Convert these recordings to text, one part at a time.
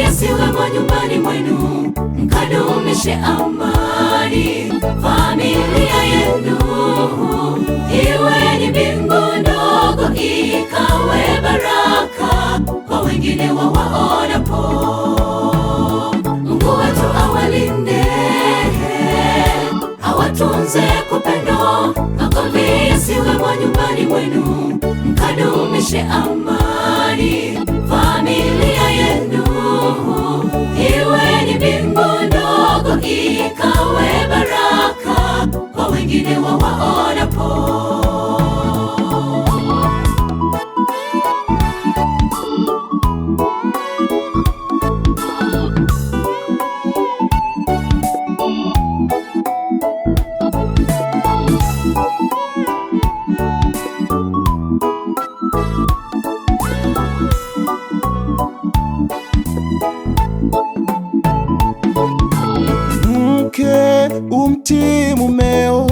yasiwe nyumbani mwenu, mkadumishe amani. Familia yenu iwe ni mbingu ndogo, ikawe baraka kwa wengine wawaonapo. Mungu wetu awalinde, awatunze kwa pendo, magomvi yasiwe nyumbani mwenu, mkadumishe amani. Familia yenu iwe ni mbingu ndogo, ikawe baraka kwa wengine wawaonapo. Mke umtii mumeo,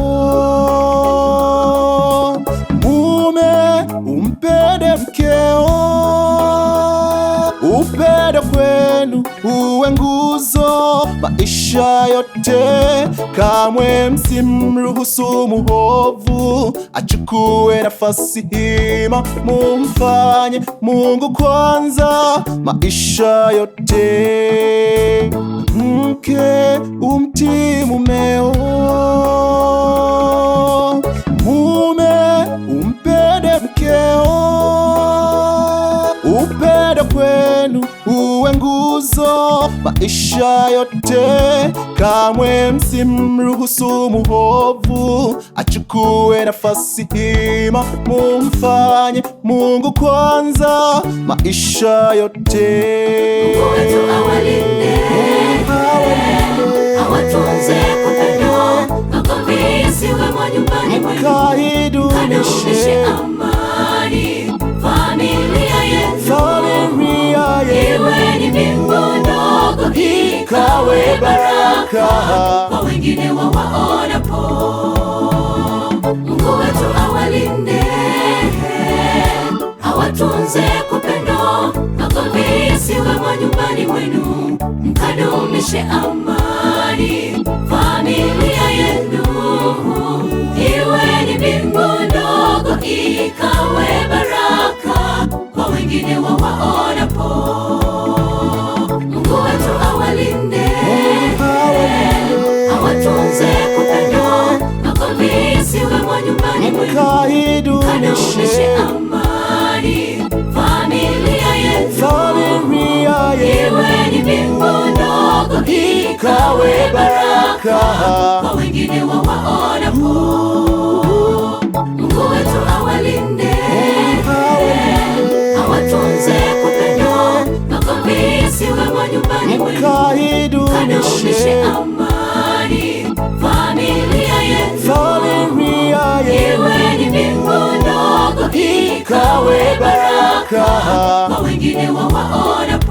mume umpende mkeo. Upendo kwenu uwe nguzo maisha yote, kamwe msimruhusu muovu achukue nafasi hima. Mumfanye Mungu kwanza maisha yote. Mke umtii mumeo, mume umpende mkeo. Upendo kwenu uwe nguzo maisha yote, kamwe msimruhusu muovu achukue nafasi hima. Mumfanye Mungu kwanza maisha yote. Mungu wetu awalinde, awatunze kwa pendo, magomvi yasiwe nyumbani mwenu, mkadumishe amani. Familia yenu iwe ni mbingu ndogo, ikawe baraka kwa wengine wawaonapo. Mungu wetu awalinde, awatunze kwa pendo, magomvi yasiwe nyumbani mwenu, mkadumishe amani. Familia yenu iwe ni mbingu ndogo, ikawe baraka kwa wengine wawaonapo. Mungu wetu awalinde, awatunze kwa pendo, magomvi yasiwe nyumbani mwenu, mkadumishe amani. Familia yenu iwe ni mbingu ndogo, ikawe baraka kwa wengine wawaonapo. Mungu wetu awalinde, awatunze kwa pendo, magomvi yasiwe nyumbani mwenu, mkadumishe amani. Familia yenu iwe ni mbingu ndogo, ikawe baraka kwa wengine wawaonapo.